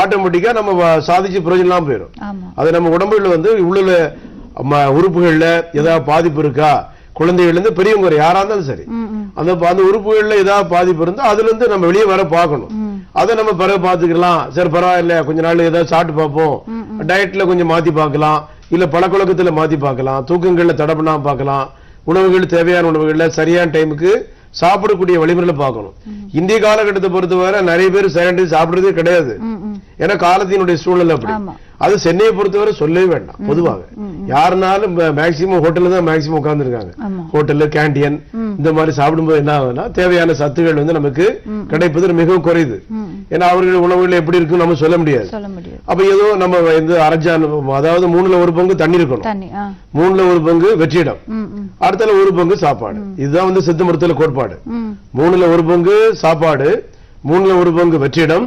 ஆட்டோமேட்டிக்கா நம்ம சாதிச்சு பிரயோஜனம் இல்லாம போயிடும். அது நம்ம உடம்புல வந்து உள்ள உறுப்புகள்ல ஏதாவது பாதிப்பு இருக்கா, குழந்தைகள் இருந்து பெரியவங்க யாரா இருந்தாலும் சரி, அந்த உறுப்புகள்ல ஏதாவது பாதிப்பு இருந்தா அதுல இருந்து நம்ம வெளியே வர பார்க்கணும். அதை நம்ம பிறகு பாத்துக்கலாம், சரி பரவாயில்ல கொஞ்ச நாள் ஏதாவது சாப்பிட்டு பார்ப்போம், டயட்ல கொஞ்சம் மாத்தி பார்க்கலாம், இல்ல பழக்கவழக்கத்துல மாத்தி பார்க்கலாம், தூக்கங்கள்ல தடை பண்ணாம பார்க்கலாம், உணவுகள் தேவையான உணவுகள்ல சரியான டைமுக்கு சாப்பிடக்கூடிய வழிமுறைகளை பார்க்கணும். இந்திய காலகட்டத்தை பொறுத்தவரை நிறைய பேர் சரியான சாப்பிடுறதே கிடையாது, ஏன்னா காலத்தினுடைய சூழல் அப்படி. அது சென்னையை பொறுத்தவரை சொல்லவே வேண்டாம். பொதுவாக யாருனாலும் மேக்சிமம் ஹோட்டல்ல தான் மேக்சிமம் உட்கார்ந்து இருக்காங்க. ஹோட்டல் கேண்டீன் இந்த மாதிரி சாப்பிடும்போது என்ன ஆகுதுன்னா தேவையான சத்துக்கள் வந்து நமக்கு கிடைப்பது மிகவும் குறையுது. ஏன்னா அவர்கள் உணவுகள் எப்படி இருக்குன்னு நம்ம சொல்ல முடியாது. அப்ப ஏதோ நம்ம வந்து அரைஜான், அதாவது 3ல் 1 பங்கு தண்ணி இருக்கணும், 3ல் 1 பங்கு வெற்றிடம், அடுத்த 1 பங்கு சாப்பாடு. இதுதான் வந்து சித்த மருத்துவ கோட்பாடு. 3ல் 1 பங்கு சாப்பாடு, 3ல் 1 பங்கு வெற்றிடம்,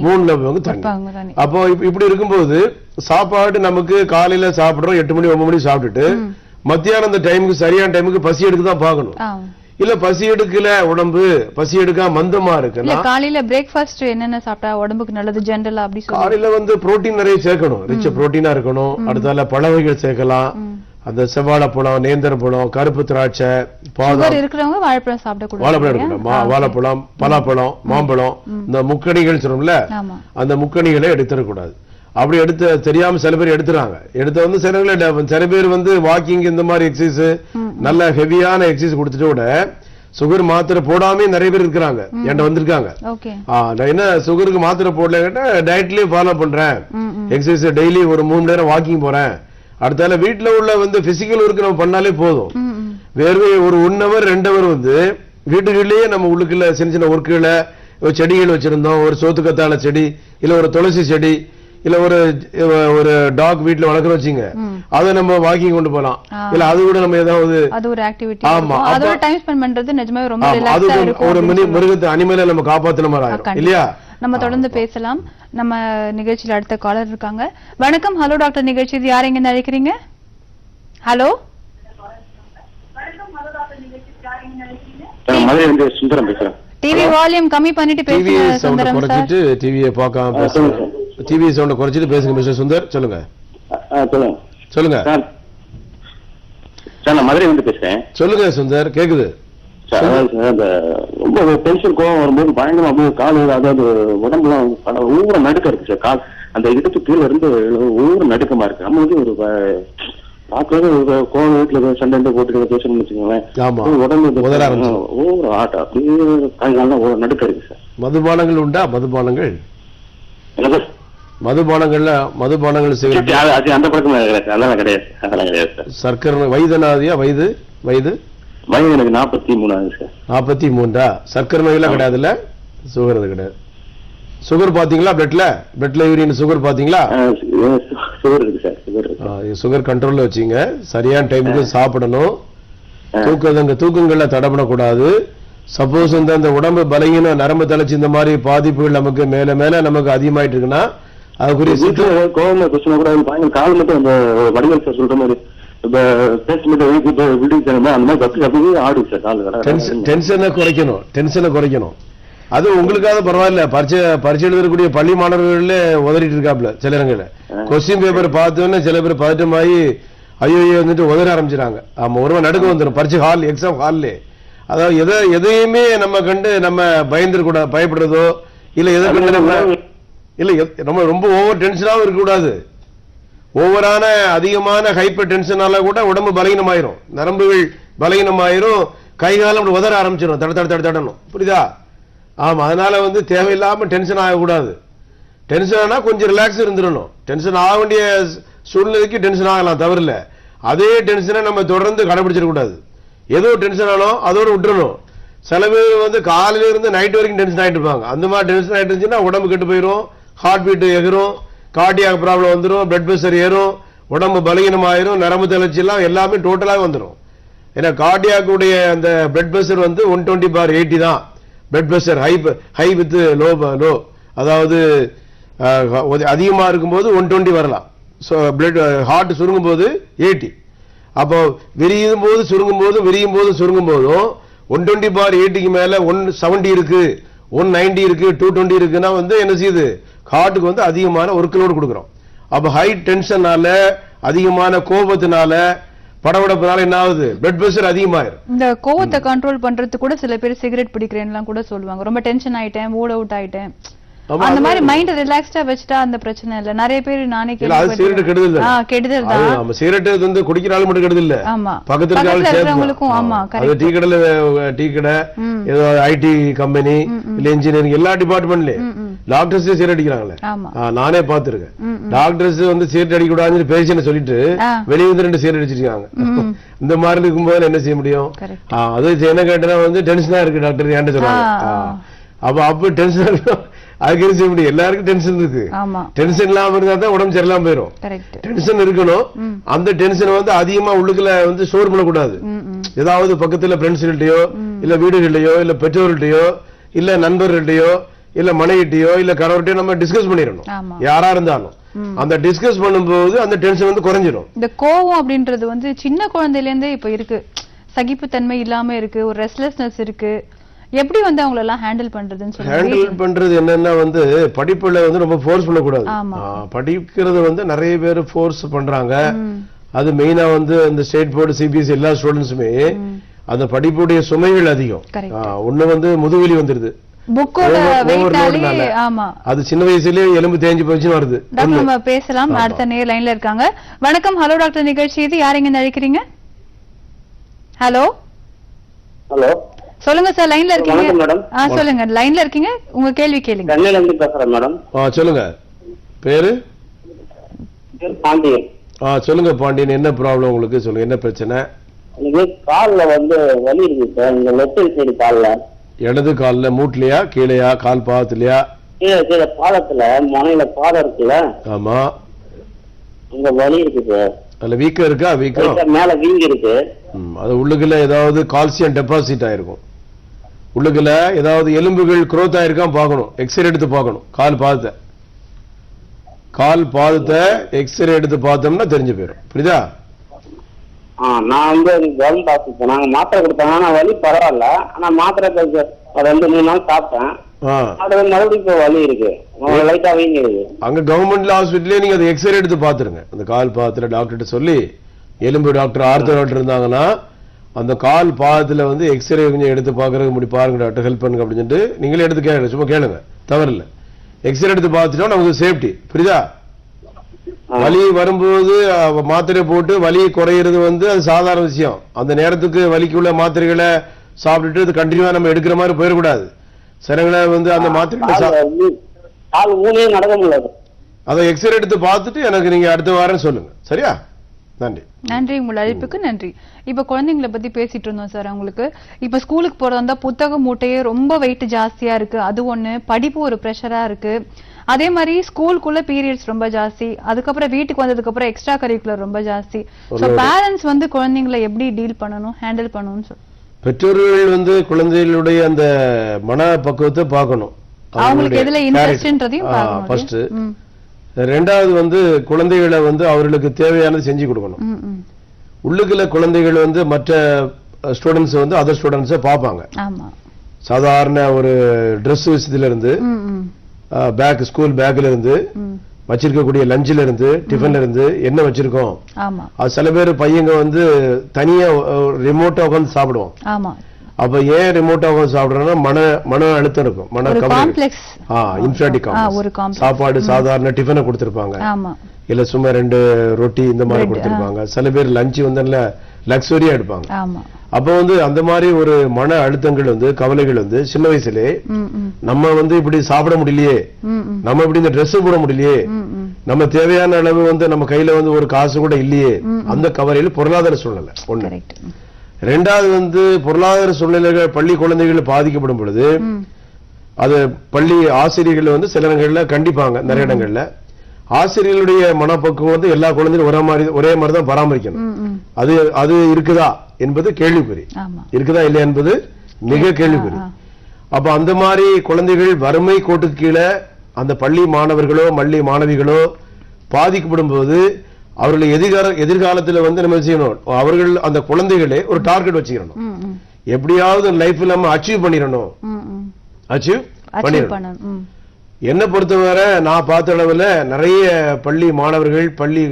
3ல் 1 பங்கு தண்ணி. அப்போ இப்படி இருக்கும்போது சாப்பாடு நமக்கு காலையில சாப்பிடுறோம் 8 மணி 9 மணி சாப்பிட்டுட்டு மத்தியானம் அந்த டைமுக்கு சரியான டைமுக்கு பசி எடுக்க தான் பார்க்கணும். இல்ல பசி எடுக்கல, உடம்பு பசி எடுக்காம மந்தமா இருக்குன்னா காலையில பிரேக்ஃபாஸ்ட் என்னென்ன சாப்பிட்டா உடம்புக்கு நல்லது ஜெனரலா அப்படி சொல்லுங்க. காலையில வந்து புரோட்டீன் நிறைய சேர்க்கணும், ரிச் புரோட்டீனா இருக்கணும். அடுத்தால பழ வகைகள் சேர்க்கலாம், அந்த செவ்வாழைப்பழம், நேந்திரப்பழம், கருப்பு திராட்சை, பாதாம் இருக்கிறவங்க வாழைப்பழம் சாப்பிடக்கூடாது. வாழைப்பழம் எடுக்கணும், வாழைப்பழம், பலாப்பழம், மாம்பழம், இந்த முக்கணிகள் சொல்றோம்ல அந்த முக்கணிகளை எடுத்துடக்கூடாது. அப்படி எடுத்து தெரியாம சில பேர் எடுத்துறாங்க. எடுத்த வந்து சில பேர் வந்து வாக்கிங் இந்த மாதிரி எக்ஸசைஸ் நல்ல ஹெவியான எக்ஸசைஸ் கொடுத்துட்டு கூட சுகர் மாத்திரை போடாமே நிறைய பேர் இருக்கிறாங்க, என்கிட்ட வந்திருக்காங்க. என்ன சுகருக்கு மாத்திரை போடல கேட்டா டயட்லயே ஃபாலோ பண்றேன், எக்ஸசைஸ் டெய்லி ஒரு 3 மணி நேரம் வாக்கிங் போறேன். அடுத்தால வீட்டுல உள்ள வந்து பிசிக்கல் ஒர்க் நம்ம பண்ணாலே போதும். வேர்வை ஒரு 1 hour 2 hour வந்து வீட்டுக்குள்ளேயே நம்ம உள்ளுக்குள்ள சின்ன சின்ன ஒர்க்குகளை செடிகள் வச்சிருந்தோம், ஒரு சோத்துக்கத்தாழ செடி இல்ல ஒரு துளசி செடி இல்ல ஒரு டாக் வீட்டுல வளர்க்குற வச்சுங்க, அதை நம்ம வாக்கிங் கொண்டு போலாம். இல்ல அது கூட நம்ம ஏதாவது ஒரு ஆக்டிவிட்டி, ஆமா அதோட டைம் ஸ்பெண்ட் பண்றது நிஜமாவே ரொம்ப ரிலாக்ஸா இருக்கும். ஒரு மிருகத்தை அனிமலை நம்ம காப்பாத்துற மாதிரி ஆகும் இல்லையா? நம்ம தொடர்ந்து பேசலாம். நம்ம நிகழ்ச்சியில அடுத்த காலர் இருக்காங்க. வணக்கம். ஹலோ டாக்டர் நிகழ்ச்சி, இது யார் எங்க அழைக்கிறீங்க? ஹலோ சுந்தரம் பேசுறேன். டிவி வால்யூம் கம்மி பண்ணிட்டு பேசுங்க சுந்தரம் சார். டிவியை பார்க்காம பேசுங்க, டிவி சவுண்ட குறைச்சிட்டு பேசுங்க மிஸ்டர் சுந்தர். சொல்லுங்க சொல்லுங்க சார். நான் மதுரை வந்து பேசுறேன். சொல்லுங்க சுந்தர், கேக்குது. ரொம்ப டென்ஷன் கோவம் வரும்போது பயங்கரமா கால், அதாவது உடம்புலாம் ஊற நடுக்க இருக்கு சார். கால் அந்த இடத்து கீழே இருந்து ஊற நடுக்கமா இருக்கு. நம்ம வந்து ஒரு டாக்டர் கோவம் வீட்டுல சண்டை போட்டு பேசணும்னு வச்சுக்கோங்களேன். ஆமா. உடம்பு உதற ஆரம்பிச்சிடும். ஓவர் ஆட் அப்படியே காய்காலம் நடுக்க இருக்கு சார். மதுபானங்கள் உண்டா? மதுபானங்கள் சிகரெட் அந்த பழக்கம் அதெல்லாம் கிடையாது. அதெல்லாம் கிடையாது சார். சர்க்கரை வயதுனாதியா? வயது வயது எனக்கு 43 ஆகுது சார். 43. சர்க்கரை நோயெல்லாம் கிடையாதுல்ல? சுகர் கிடையாது. சுகர் பாத்தீங்களா? பிளட்ல யூரின் சுகர் பாத்தீங்களா? சுகர் இருக்கு சார். சுகர் இருக்கு. சுகர் கண்ட்ரோல்ல வச்சுங்க. சரியான டைமுக்கு சாப்பிடணும். தூக்கங்கள்ல தடப்படக்கூடாது. சப்போஸ் அந்த உடம்பு பலகீனம், நரம்பு தளர்ச்சி, இந்த மாதிரி பாதிப்புகள் நமக்கு மேல நமக்கு அதிகமாயிட்டு இருக்குன்னா அதுக்குரிய கோவமா பிரச்சனை கூட கால் மட்டும் அந்த வடிவல் சார் சொல்ற மாதிரி டென்ஷனை குறைக்கணும். அது உங்களுக்காக பரவாயில்ல. பரீட்சை எழுதக்கூடிய பள்ளி மாணவர்கள உதறிட்டு இருக்காப்ல சில இடங்கள்ல. கொஸ்டின் பேப்பர் பார்த்தோன்னே சில பேர் பதட்டமாயி ஐயோ வந்துட்டு உதற ஆரம்பிச்சிடாங்க. ஆமா, ஒருவன் நடுக்க வந்துடும் பரீட்சை ஹால், எக்ஸாம் ஹால்ல. அதாவது எதையுமே நம்ம கண்டு நம்ம பயந்துடக்கூடாது. பயப்படுறதோ இல்ல எதை கண்டு இல்ல நம்ம ரொம்ப ஓவர் டென்ஷனாவும் இருக்கக்கூடாது. ஓவரான அதிகமான ஹைப்பர் டென்ஷனால கூட உடம்பு பலகீனமாயிரும், நரம்புகள் பலகீனமாயிரும், கைகாலம் உதற ஆரம்பிச்சிடும், தடணும். புரியுதா? ஆமா, அதனால தேவையில்லாம டென்ஷன் ஆகக்கூடாது. டென்ஷன் ஆனா கொஞ்சம் ரிலாக்ஸ் இருந்துடணும். டென்ஷன் ஆக வேண்டிய சூழ்நிலைக்கு டென்ஷன் ஆகலாம், தவறில்ல. அதே டென்ஷனை நம்ம தொடர்ந்து கடைபிடிச்சிடக்கூடாது. ஏதோ டென்ஷன் ஆனோம் அதோட விட்டுறணும். சில பேர் காலையில இருந்து நைட் வரைக்கும் டென்ஷன் ஆகிட்டு இருப்பாங்க. அந்த மாதிரி டென்ஷன் ஆகிட்டு இருந்துச்சுன்னா உடம்பு கெட்டு போயிடும், ஹார்ட் பீட் எகிரும், கார்டியாக் ப்ராப்ளம் வந்துடும், பிளட் பிரஷர் ஏறும், உடம்பு பலகீனமாயிரும், நரம்பு தளர்ச்சி எல்லாம் எல்லாமே டோட்டலாக வந்துடும். ஏன்னா கார்டியாக்குடைய அந்த பிளட் பிரஷர் 120/80 தான் blood pressure. High with low, அதாவது அதிகமா இருக்கும்போது 120 வரலாம். பிளட் ஹார்ட் சுருங்கும் போது 80. அப்போ விரியும் போது சுருங்கும் போதும் 120/80க்கு மேல 170 இருக்கு, 190 இருக்கு, 220 இருக்குன்னா என்ன செய்யுது? ஹார்ட்டுக்கு அதிகமான ஒர்க்லோடு கொடுக்குறோம். அப்ப ஹை டென்ஷனால, அதிகமான கோபத்தினால, படபடப்புனால என்ன ஆகுது? பிளட் பிரஷர் அதிகமாயிரும். இந்த கோவத்தை கண்ட்ரோல் பண்றதுக்கு கூட சில பேர் சிகரெட் பிடிக்கிறேன்னு கூட சொல்லுவாங்க. ரொம்ப டென்ஷன் ஆயிட்டேன், மூட் அவுட் ஆயிட்டேன், அந்த மாதிரி மைண்ட் ரிலாக்ஸ்டா வச்சுட்டா அந்த பிரச்சனை இல்ல. நிறைய பேர் நானே சிகரெட் கெடுதல் தான். சிகரெட் குடிக்கிறாள் மட்டும் கெடுதல் இல்ல, பக்கத்துல இருக்கிறவங்களுக்கும். ஆமா, டீ கடை, ஏதோ ஐடி கம்பெனி இல்ல இன்ஜினியரிங் எல்லா டிபார்ட்மெண்ட்லயும் டாக்டர்ஸ் சிகரெட் அடிக்கிறாங்களே. நானே பாத்துருக்கேன். டாக்டர்ஸ் சிகரெட் அடிக்க கூடாதுன்னு பேசின்னு சொல்லிட்டு வெளியே 2 சிகரெட் அடிச்சிருக்காங்க. இந்த மாதிரி இருக்கும்போது என்ன செய்ய முடியும்? அது என்ன கேட்டா டென்ஷனா இருக்கு டாக்டர் ஏன்ட்டு சொல்றாங்க. அப்ப டென்ஷன் இருக்கும், அதுக்கு என்ன செய்ய முடியும்? எல்லாருக்கும் டென்ஷன் இருக்கு. டென்ஷன் இல்லாம இருந்தா தான் உடம்பு சரியில்லாம போயிடும். டென்ஷன் இருக்கணும். அந்த டென்ஷன் அதிகமா உள்ளுக்குள்ள ஸ்டோர் பண்ணக்கூடாது. ஏதாவது பக்கத்துல ஃப்ரெண்ட்ஸ்கிட்டயோ இல்ல வீடுகள்லயோ இல்ல பெற்றோர்கள்ட்டயோ இல்ல நண்பர்கள்ட்டயோ இல்ல மனைவிட்டையோ இல்ல கணவர்கிட்டயோ நம்ம டிஸ்கஸ் பண்ணிடணும். யாரா இருந்தாலும் அந்த டிஸ்கஸ் பண்ணும்போது அந்த டென்ஷன் குறைஞ்சிடும். இந்த கோவம் அப்படின்றது சின்ன குழந்தையில இருந்தே இப்ப இருக்கு. சகிப்புத்தன்மை இல்லாம இருக்கு, ஒரு ரெஸ்ட்லெஸ்னஸ் இருக்கு. எப்படி அவங்கள எல்லாம் ஹேண்டில் பண்றதுன்னு சொல்லி ஹேண்டில் பண்றது என்னன்னா படிப்புல ரொம்ப ஃபோர்ஸ் பண்ணக்கூடாது. படிக்கிறது நிறைய பேர் ஃபோர்ஸ் பண்றாங்க. அது மெயினா இந்த ஸ்டேட் போர்டு சிபிஎஸ்இ எல்லா ஸ்டூடெண்ட்ஸுமே அந்த படிப்புடைய சுமைகள் அதிகம். ஒண்ணு முதுவெளி வந்துருது, அது சின்ன வயசுலயே எலும்பு தேஞ்சு போச்சு வருது. டாக்டர் நம்ம பேசலாம். அடுத்த நேர் லைன்ல இருக்காங்க. வணக்கம். ஹலோ டாக்டர் நிகழ்ச்சி இது. யார் எங்க அழைக்கிறீங்க? ஹலோ சொல்லுங்க சார், லைன்ல இருக்கீங்க. சொல்லுங்க, லைன்ல இருக்கீங்க, உங்க கேள்வி கேளுங்க. சென்னையில இருந்து பேசுறேன் மேடம். சொல்லுங்க. பேரு? பாண்டியன். சொல்லுங்க பாண்டியன், என்ன ப்ராப்ளம் உங்களுக்கு? சொல்லுங்க, என்ன பிரச்சனை? எனக்கு கால்ல வலி இருக்கு சார். இந்த லெஃப்ட் சைடு கால்ல. இடது கால்ல மூட்லையா கீழையா? கால் பாதத்திலயா? கீழே பாதத்துல, முனையில பாதம் இருக்குல்ல. ஆமா, அங்க வலி இருக்கு சார். அதுல வீக்கம் இருக்கா? வீக்கம் மேல வீங்கி இருக்கு. அது உள்ளுக்குள்ள ஏதாவது கால்சியம் டெபாசிட் ஆயிருக்கும். உள்ளுக்குள்ள ஏதாவது எலும்புகள் குரோத் ஆயிருக்கான் பார்க்கணும், எக்ஸ்ரே எடுத்து பார்க்கணும். கால் பாதத்தை எக்ஸ்ரே எடுத்து பார்த்தோம்னா தெரிஞ்சு போயிடும். புரியுதா? நான் கவர்மெண்ட் ஹாஸ்பிட்டல் நாங்க மாத்திரை கொடுத்தாங்க. ஆனா வலி பரவாயில்ல. ஆனா மாத்திரை 2-3 நாள் சாப்பிட்டேன். மறுபடியும் வலி இருக்கு, லைட்டா வீங்கி இருக்கு. அங்க கவர்மெண்ட் ஹாஸ்பிட்டலே நீங்க அதை எக்ஸ்ரே எடுத்து பாத்துருங்க. அந்த கால் பாதத்துல டாக்டர் சொல்லி, எலும்பு டாக்டர், ஆர்த்தோ டாக்டர் இருந்தாங்கன்னா அந்த கால் பாதத்துல எக்ஸ்ரே கொஞ்சம் எடுத்து பாக்குறதுக்கு முடி பாருங்க டாக்டர், ஹெல்ப் பண்ணுங்க அப்படின்னு சொல்லிட்டு நீங்களே எடுத்து கேளுங்க. சும்மா கேளுங்க, தவறு இல்லை. எக்ஸ்ரே எடுத்து பார்த்துட்டோம் நமக்கு சேஃப்டி. புரியுதா? வலி வரும்போது மாத்திரை போட்டு வலி குறையிறது வந்து அது சாதாரண விஷயம். அந்த நேரத்துக்கு வலிக்குள்ள மாத்திரைகளை சாப்பிட்டுட்டு அது கண்டினியூவா நம்ம எடுக்கிற மாதிரி போயிடக்கூடாது. சிலங்களை வந்து அந்த மாத்திரை நடக்க முடியாது. அதை எக்ஸ்ரே எடுத்து பார்த்துட்டு எனக்கு நீங்க அடுத்த வாரம் சொல்லுங்க. சரியா? நன்றி. நன்றி, உங்கள் அழைப்புக்கு நன்றி. இப்ப குழந்தைங்களை பத்தி பேசிட்டு இருந்தோம் சார். அவங்களுக்கு இப்ப ஸ்கூலுக்கு போறதா இருந்தா புத்தக மூட்டையே ரொம்ப வெயிட் ஜாஸ்தியா இருக்கு, அது ஒண்ணு. படிப்பு ஒரு பிரஷரா இருக்கு. அதே மாதிரி ஸ்கூலுக்குள்ள பீரியட்ஸ் ரொம்ப ஜாஸ்தி, அதுக்கப்புறம் வீட்டுக்கு வந்ததுக்கு அப்புறம் எக்ஸ்ட்ரா கரிக்குலர் ரொம்ப ஜாஸ்தி. சோ பேரண்ட்ஸ் வந்து குழந்தைங்களை எப்படி டீல் பண்ணணும், ஹேண்டில் பண்ணணும்னு சொல்லி பெற்றோர்கள் வந்து குழந்தைகளுடைய அந்த மன பக்குவத்தை பார்க்கணும். அவங்களுக்கு எதுல இன்ட்ரெஸ்ட்ன்றதையும் பார்க்கணும் ஃபர்ஸ்ட். ரெண்டாவது வந்து குழந்தைகளை வந்து அவர்களுக்கு தேவையானது செஞ்சு கொடுக்கணும். உள்ளுக்குள்ள குழந்தைகள் வந்து மற்ற ஸ்டூடெண்ட்ஸ் வந்து அதர் ஸ்டூடெண்ட்ஸை பார்ப்பாங்க. சாதாரண ஒரு ட்ரெஸ் விஷயத்துல இருந்து பேக், ஸ்கூல் பேக்ல இருந்து வச்சிருக்கக்கூடிய லஞ்சில இருந்து டிஃபன்ல இருந்து என்ன வச்சிருக்கோம். அது சில பேர் பையங்க வந்து தனியா ரிமோட்டா உட்காந்து சாப்பிடுவோம். அப்ப ஏன் ரிமோட்டா உட்காந்து சாப்பிடுறோம்னா மன அழுத்தம் இருக்கும், மன காம்ப்ளெக்ஸ், இன்ஃபீரியாரிட்டி காம்ப்ளெக்ஸ். சாப்பாடு சாதாரண டிஃபனை கொடுத்திருப்பாங்க, இல்ல சும்மா 2 ரொட்டி இந்த மாதிரி கொடுத்திருப்பாங்க. சில பேர் லஞ்ச் வந்து லக்ஸரியா எடுப்பாங்க. அப்ப வந்து அந்த மாதிரி ஒரு மன அழுத்தங்கள் வந்து கவலைகள் வந்து சின்ன வயசுலே நம்ம வந்து இப்படி சாப்பிட முடியலையே, நம்ம இப்படி இந்த ட்ரெஸ் போட முடியலையே, நம்ம தேவையான அளவு வந்து நம்ம கையில வந்து ஒரு காசு கூட இல்லையே, அந்த கவலையில் பொருளாதார சூழ்நிலை ஒண்ணு. ரெண்டாவது வந்து பொருளாதார சூழ்நிலைகள் பள்ளி குழந்தைகள் பாதிக்கப்படும் பொழுது அது பள்ளி ஆசிரியர்கள் வந்து சில இடங்கள்ல கண்டிப்பாங்க. நிறைய இடங்கள்ல ஆசிரியர்களுடைய மனப்பக்குவம் வந்து எல்லா குழந்தையும் ஒரே மாதிரி தான் பராமரிக்கணும். அது இருக்குதா என்பது கேள்விக்குறி, இருக்குதா இல்லையா என்பது மிக கேள்விக்குறி. அப்ப அந்த மாதிரி குழந்தைகள் வறுமை கோட்டுக்கு கீழே அந்த பள்ளி மாணவர்களோ பள்ளி மாணவிகளோ பாதிக்கப்படும் போது அவர்கள் எதிர்காலத்தில் வந்து நம்ம செய்யணும், அவர்கள் அந்த குழந்தைகளே ஒரு டார்கெட் வச்சுக்கணும். எப்படியாவது லைஃப்ல நம்ம அச்சீவ் பண்ணிடணும், அச்சீவ் பண்ணிடணும். என்ன பொறுத்தவரை நான் பார்த்த அளவுல நிறைய பள்ளி மாணவர்கள் பள்ளி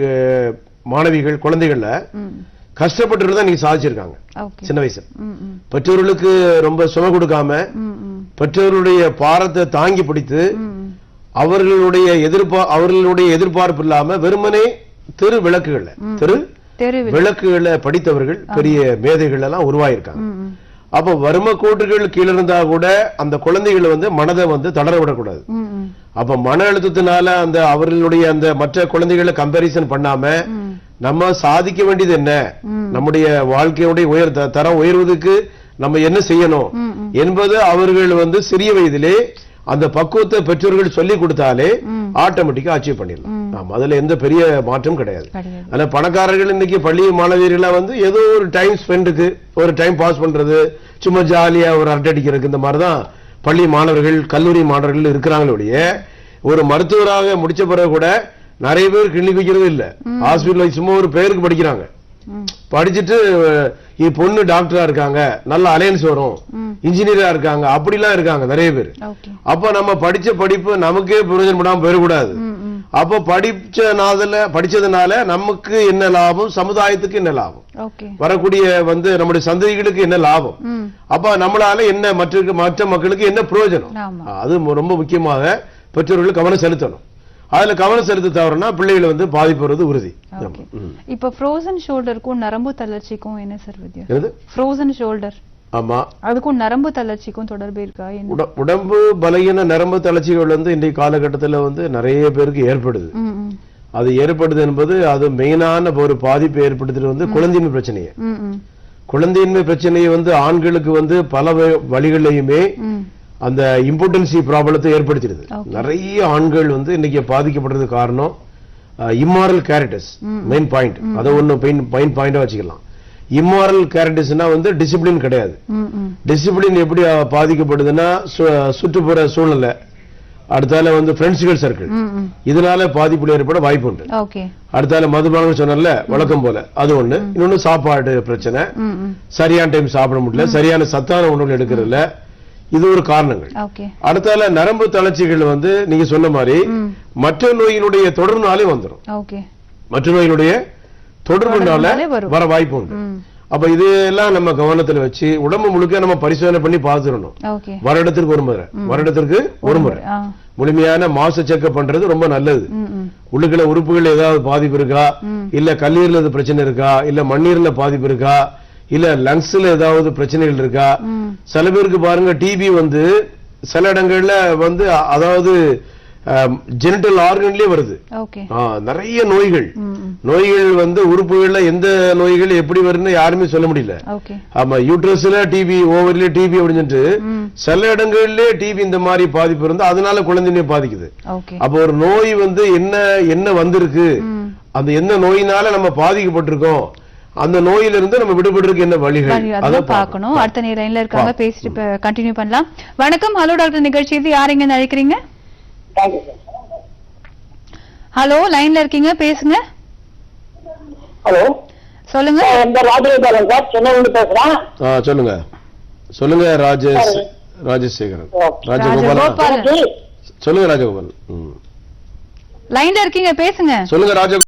மாணவிகள் குழந்தைகள்ல கஷ்டப்பட்டு தான் நீங்க சாதிச்சிருக்காங்க சின்ன வயசுல. பெற்றோர்களுக்கு ரொம்ப சுமை கொடுக்காம பெற்றோருடைய பாரத்தை தாங்கி பிடித்து அவர்களுடைய எதிர்பார்ப்பு இல்லாம வெறுமனே தெரு விளக்குகள்ல படித்தவர்கள் பெரிய மேதைகள் எல்லாம் உருவாயிருக்காங்க. அப்ப வறுமை கோட்டுகள் கீழே இருந்தா கூட அந்த குழந்தைகளை வந்து மனதை வந்து தளர விடக்கூடாது. அப்ப மன அழுத்தத்தினால அந்த அவர்களுடைய அந்த மற்ற குழந்தைகளை கம்பேரிசன் பண்ணாம நம்ம சாதிக்க வேண்டியது என்ன, நம்முடைய வாழ்க்கையுடைய தரம் உயர்வதற்கு நம்ம என்ன செய்யணும் என்பது அவர்கள் வந்து சிறிய வயதிலே அந்த பக்குவத்தை பெற்றோர்கள் சொல்லி கொடுத்தாலே ஆட்டோமேட்டிக்கா அச்சீவ் பண்ணிடலாம். அதுல எந்த பெரிய மாற்றம் கிடையாது. ஆனா பணக்காரர்கள் இன்னைக்கு பள்ளி மாணவியர்களா வந்து ஏதோ ஒரு டைம் ஸ்பெண்டுக்கு ஒரு டைம் பாஸ் பண்றது, சும்மா ஜாலியா ஒரு அரட்டை அடிக்கிறதுக்கு இந்த மாதிரிதான் பள்ளி மாணவர்கள் கல்லூரி மாணவர்கள் இருக்கிறாங்களுடைய. ஒரு மருத்துவராக முடிச்ச பிறகு கூட நிறைய பேர் கிளினிக் வைக்கிறது இல்ல, ஹாஸ்பிட்டல் சும்மா ஒரு பேருக்கு படிக்கிறாங்க. படிச்சுட்டு பொண்ணு டாக்டரா இருக்காங்க, நல்ல அலையன்ஸ் வரும், இன்ஜினியரா இருக்காங்க, அப்படிலாம் இருக்காங்க நிறைய பேர். அப்ப நம்ம படிச்ச படிப்பு நமக்கே பிரயோஜனப்படாம போயிடக்கூடாது. அப்ப படிச்சதுனால நமக்கு என்ன லாபம், சமுதாயத்துக்கு என்ன லாபம், வரக்கூடிய வந்து நம்முடைய சந்ததிகளுக்கு என்ன லாபம், அப்ப நம்மளால என்ன மற்ற மக்களுக்கு என்ன பிரயோஜனம், அது ரொம்ப முக்கியமாக பெற்றோர்கள் கவனம் செலுத்தணும். அதுல கவனம் செலுத்த தவறுனா பிள்ளைகளை வந்து பாதிப்புறது உறுதி. இப்ப ஃப்ரோசன் ஷோல்டருக்கும் நரம்பு தளர்ச்சிக்கும் என்ன சார் வித்தியாசம்? ஃப்ரோசன் ஷோல்டர், ஆமா, அதுக்கும் நரம்பு தளர்ச்சிக்கும் தொடர்பு இருக்கா? உடம்பு பலகீன நரம்பு தளர்ச்சிகள் வந்து இன்றைய காலகட்டத்தில் வந்து நிறைய பேருக்கு ஏற்படுது. அது ஏற்படுது என்பது அது மெயினான ஒரு பாதிப்பு ஏற்படுத்துறது வந்து குழந்தையின்மை பிரச்சனையை. குழந்தையின்மை பிரச்சனையை வந்து ஆண்களுக்கு வந்து பல வழிகளையுமே அந்த இம்பார்ட்டன்சி ப்ராப்ளத்தை ஏற்படுத்திடுது. நிறைய ஆண்கள் வந்து இன்னைக்கு பாதிக்கப்படுறது காரணம் இம்மாரல் கேரக்டர்ஸ். மெயின் பாயிண்ட் அதை ஒன்னு மெயின் பாயிண்டா வச்சுக்கலாம். இம்மாரல் கேரக்டர்ஸ்னா வந்து டிசிப்ளின் கிடையாது. டிசிப்ளின் எப்படி பாதிக்கப்படுதுன்னா சுற்றுப்புற சூழ்நிலை, அடுத்தால வந்து ஃப்ரெண்ட்ஸ்கள் சர்க்கிள், இதனால பாதிப்பு ஏற்பட வாய்ப்பு உண்டு. அடுத்தால மதுபானம் சொன்னல வழக்கம் போல அது ஒண்ணு. இன்னொன்னு சாப்பாடு பிரச்சனை, சரியான டைம் சாப்பிட முடியல, சரியான சத்தான உணவுகள் எடுக்கிறதுல, இது ஒரு காரணங்கள். அடுத்தால நரம்பு தளர்ச்சிகள் வந்து நீங்க சொன்ன மாதிரி மற்ற நோயினுடைய தொடர்புனாலே வந்துடும். மற்ற நோயினுடைய தொடர்புனால வர வாய்ப்பு உண்டு. அப்ப இதெல்லாம் நம்ம கவனத்துல வச்சு உடம்பு முழுக்க நம்ம பரிசோதனை பண்ணி பார்த்துடணும். ஓகே. வருடத்திற்கு ஒரு முறை முழுமையான மாச செக்அப் பண்றது ரொம்ப நல்லது. உள்ளுக்குள்ள உறுப்புகள் ஏதாவது பாதிப்பு இருக்கா, இல்ல கல்லீரல் பிரச்சனை இருக்கா, இல்ல மண்ணீரல்ல பாதிப்பு இருக்கா, இல்ல லங்ஸ்ல ஏதாவது பிரச்சனைகள் இருக்கா. சில பேருக்கு பாருங்க டிபி வந்து சில இடங்கள்ல வந்து அதாவது ஜெனிட்டல் ஆர்கன்லயே வருது. நிறைய நோய்கள் வந்து உறுப்புகள்ல எந்த நோய்கள் எப்படி வரும்னு யாருமே சொல்ல முடியல. ஆமா, யூட்ரஸ்ல டிபி, ஓவரில டிபி அப்படின்னு சில இடங்கள்ல டிபி இந்த மாதிரி பாதிப்பு இருந்தா அதனால குழந்தைய பாதிக்குது. அப்ப ஒரு நோய் வந்து என்ன வந்திருக்கு, அந்த என்ன நோயினால நம்ம பாதிக்கப்பட்டிருக்கோம், அந்த நோயிலிருந்து நம்ம விடுபடுறதுக்கு என்ன வழிகள் அதை பார்க்கணும். அடுத்த லைன்ல இருக்காங்க, பேசிட்டு கண்டினியூ பண்ணலாம். வணக்கம், ஹலோ டாக்டர் நிகழ்ச்சி. இது யாருங்க அழைக்கிறீங்க? ஹலோ, லைன்ல இருக்கீங்க, பேசுங்க. ஹலோ, சொல்லுங்க. ராஜேந்திரன் சார், சென்னையிலிருந்து பேசுறேன். சொல்லுங்க ராஜசேகரன், ராஜகோபால். சொல்லுங்க ராஜகோபால். லைன்ல இருக்கீங்க, பேசுங்க. சொல்லுங்க ராஜகோபால்.